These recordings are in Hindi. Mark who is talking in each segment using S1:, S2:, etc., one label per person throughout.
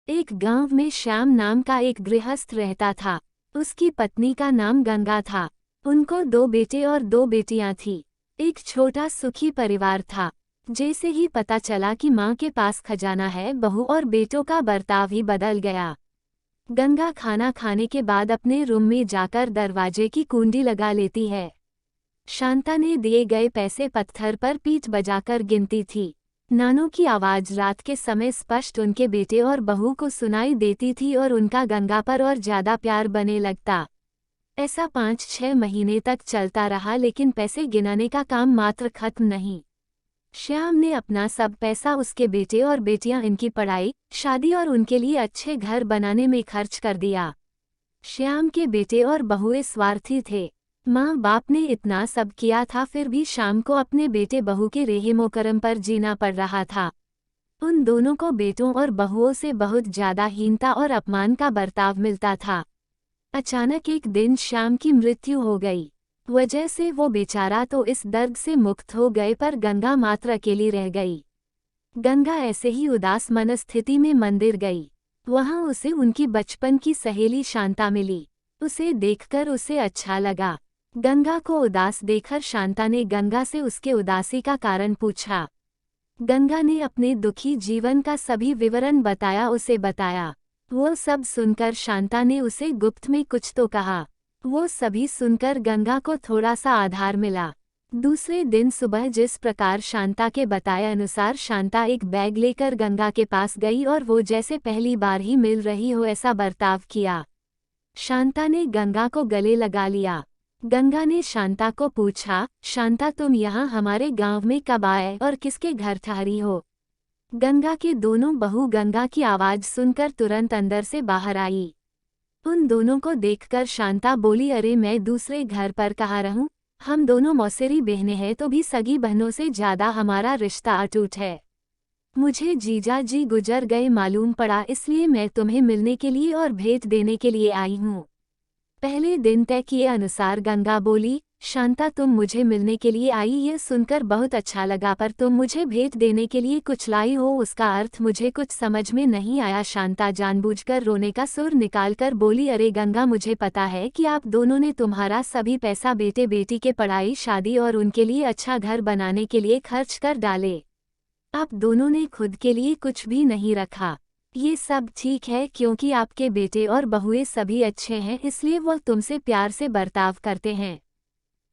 S1: एक गांव में श्याम नाम का एक गृहस्थ रहता था। उसकी पत्नी का नाम गंगा था। उनको 2 बेटे और 2 बेटियां थीं। एक छोटा सुखी परिवार था। जैसे ही पता चला कि माँ के पास खजाना है, बहू और बेटों का बर्ताव ही बदल गया। गंगा खाना खाने के बाद अपने रूम में जाकर दरवाजे की कुंडी लगा लेती है। शांता ने दिए गए पैसे पत्थर पर पीठ बजाकर गिनती थी। नानों की आवाज रात के समय स्पष्ट उनके बेटे और बहू को सुनाई देती थी और उनका गंगा पर और ज्यादा प्यार बने लगता। ऐसा 5-6 महीने तक चलता रहा, लेकिन पैसे गिनाने का काम मात्र खत्म नहीं। श्याम ने अपना सब पैसा उसके बेटे और बेटियां इनकी पढ़ाई, शादी और उनके लिए अच्छे घर बनाने में खर्च कर दिया। श्याम के बेटे और बहुएं स्वार्थी थे। माँ बाप ने इतना सब किया था, फिर भी श्याम को अपने बेटे बहू के रेहमोकरम पर जीना पड़ रहा था। उन दोनों को बेटों और बहुओं से बहुत ज्यादा हीनता और अपमान का बर्ताव मिलता था। अचानक एक दिन श्याम की मृत्यु हो गई। वजह से वो बेचारा तो इस दर्द से मुक्त हो गए, पर गंगा मात्र अकेली रह गई। गंगा ऐसे ही उदास मनस्थिति में मंदिर गई। वहां उसे उनकी बचपन की सहेली शांता मिली। उसे देखकर उसे अच्छा लगा। गंगा को उदास देखकर शांता ने गंगा से उसके उदासी का कारण पूछा। गंगा ने अपने दुखी जीवन का सभी विवरण उसे बताया। वो सब सुनकर शांता ने उसे गुप्त में कुछ तो कहा। वो सभी सुनकर गंगा को थोड़ा सा आधार मिला। दूसरे दिन सुबह जिस प्रकार शांता के बताए अनुसार शांता एक बैग लेकर गंगा के पास गई और वो जैसे पहली बार ही मिल रही हो ऐसा बर्ताव किया। शांता ने गंगा को गले लगा लिया। गंगा ने शांता को पूछा, शांता तुम यहाँ हमारे गांव में कब आए और किसके घर ठहरी हो? गंगा के दोनों बहू गंगा की आवाज सुनकर तुरंत अंदर से बाहर आई। उन दोनों को देखकर शांता बोली, अरे मैं दूसरे घर पर कहाँ रहूं? हम दोनों मौसेरी बहनें हैं, तो भी सगी बहनों से ज्यादा हमारा रिश्ता अटूट है। मुझे जीजा जी गुजर गए मालूम पड़ा, इसलिए मैं तुम्हें मिलने के लिए और भेंट देने के लिए आई हूँ। पहले दिन तय किए अनुसार गंगा बोली, शांता तुम मुझे मिलने के लिए आई, ये सुनकर बहुत अच्छा लगा, पर तुम मुझे भेंट देने के लिए कुछ लाई हो, उसका अर्थ मुझे कुछ समझ में नहीं आया। शांता जानबूझकर रोने का सुर निकालकर बोली, अरे गंगा मुझे पता है कि आप दोनों ने तुम्हारा सभी पैसा बेटे बेटी के पढ़ाई, शादी और उनके लिए अच्छा घर बनाने के लिए खर्च कर डाले। आप दोनों ने खुद के लिए कुछ भी नहीं रखा। ये सब ठीक है क्योंकि आपके बेटे और बहुएं सभी अच्छे हैं, इसलिए वो तुमसे प्यार से बर्ताव करते हैं,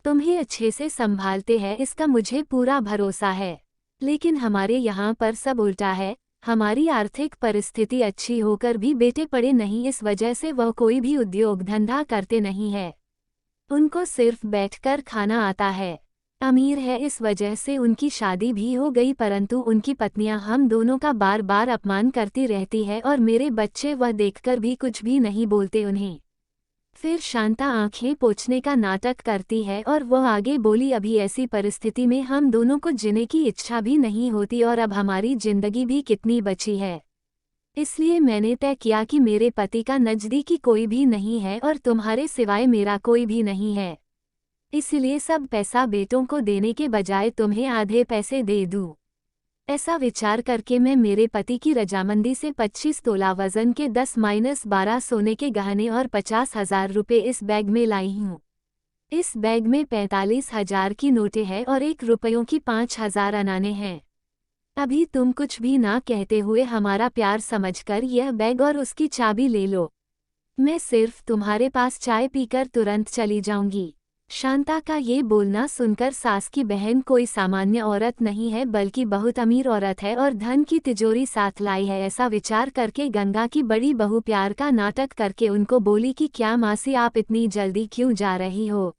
S1: तुम्हें अच्छे से संभालते हैं, इसका मुझे पूरा भरोसा है। लेकिन हमारे यहाँ पर सब उल्टा है। हमारी आर्थिक परिस्थिति अच्छी होकर भी बेटे पढ़े नहीं, इस वजह से वह कोई भी उद्योग धंधा करते नहीं है। उनको सिर्फ बैठकर खाना आता है। अमीर है, इस वजह से उनकी शादी भी हो गई, परंतु उनकी पत्नियां हम दोनों का बार बार अपमान करती रहती है और मेरे बच्चे वह देखकर भी कुछ भी नहीं बोलते उन्हें। फिर शांता आंखें पोंछने का नाटक करती है और वह आगे बोली, अभी ऐसी परिस्थिति में हम दोनों को जीने की इच्छा भी नहीं होती और अब हमारी जिंदगी भी कितनी बची है। इसलिए मैंने तय किया कि मेरे पति का नजदीकी कोई भी नहीं है और तुम्हारे सिवाय मेरा कोई भी नहीं है। इसलिए सब पैसा बेटों को देने के बजाय तुम्हें आधे पैसे दे दूं। ऐसा विचार करके मैं मेरे पति की रजामंदी से 25 तोला वजन के 10-12 सोने के गहने और 50,000 रुपये इस बैग में लाई हूँ। इस बैग में 45,000 की नोटें हैं और 1 रुपयों की 5,000 अनाने हैं। अभी तुम कुछ भी ना कहते हुए हमारा प्यार समझकर यह बैग और उसकी चाबी ले लो। मैं सिर्फ तुम्हारे पास चाय पीकर तुरंत चली जाऊंगी। शांता का ये बोलना सुनकर सास की बहन कोई सामान्य औरत नहीं है, बल्कि बहुत अमीर औरत है और धन की तिजोरी साथ लाई है, ऐसा विचार करके गंगा की बड़ी बहू प्यार का नाटक करके उनको बोली कि क्या मासी आप इतनी जल्दी क्यों जा रही हो?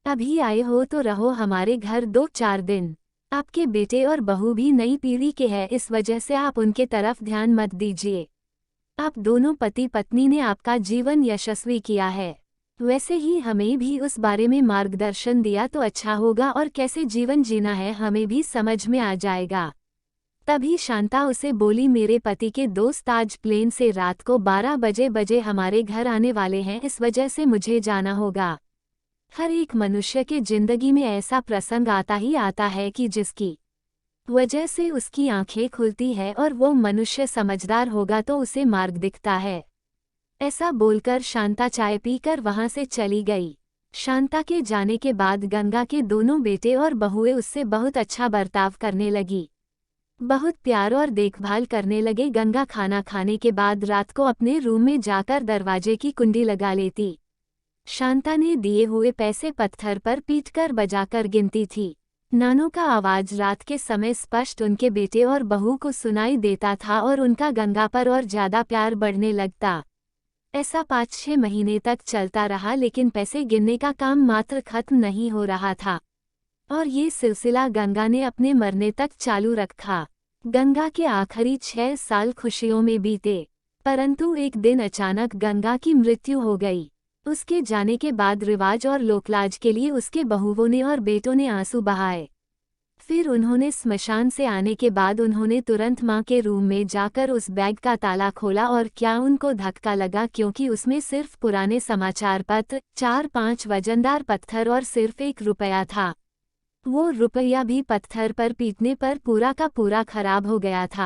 S1: अभी आए हो तो रहो हमारे घर 2-4 दिन। आपके बेटे और बहू भी नई पीढ़ी के हैं, इस वजह से आप उनके तरफ ध्यान मत दीजिए। आप दोनों पति पत्नी ने आपका जीवन यशस्वी किया है, वैसे ही हमें भी उस बारे में मार्गदर्शन दिया तो अच्छा होगा और कैसे जीवन जीना है हमें भी समझ में आ जाएगा। तभी शांता उसे बोली, मेरे पति के दोस्त आज प्लेन से रात को 12 बजे हमारे घर आने वाले हैं, इस वजह से मुझे जाना होगा। हर एक मनुष्य के जिंदगी में ऐसा प्रसंग आता ही आता है कि जिसकी वजह से उसकी आंखें खुलती है और वो मनुष्य समझदार होगा तो उसे मार्ग दिखता है। ऐसा बोलकर शांता चाय पीकर वहां से चली गई। शांता के जाने के बाद गंगा के दोनों बेटे और बहुएं उससे बहुत अच्छा बर्ताव करने लगी। बहुत प्यार और देखभाल करने लगे। गंगा खाना खाने के बाद रात को अपने रूम में जाकर दरवाजे की कुंडी लगा लेती। शांता ने दिए हुए पैसे पत्थर पर पीटकर बजाकर गिनती थी। नानों का आवाज रात के समय स्पष्ट उनके बेटे और बहू को सुनाई देता था और उनका गंगा पर और ज्यादा प्यार बढ़ने लगता। ऐसा 5-6 महीने तक चलता रहा, लेकिन पैसे गिनने का काम मात्र खत्म नहीं हो रहा था और ये सिलसिला गंगा ने अपने मरने तक चालू रखा। गंगा के आखिरी 6 साल खुशियों में बीते, परंतु एक दिन अचानक गंगा की मृत्यु हो गई। उसके जाने के बाद रिवाज और लोकलाज के लिए उसके बहुओं ने और बेटों ने आंसू बहाए। फिर उन्होंने स्मशान से आने के बाद उन्होंने तुरंत मां के रूम में जाकर उस बैग का ताला खोला और क्या उनको धक्का लगा, क्योंकि उसमें सिर्फ पुराने समाचार पत्र, 4-5 वजनदार पत्थर और सिर्फ 1 रुपया था। वो रुपया भी पत्थर पर पीटने पर पूरा का पूरा खराब हो गया था।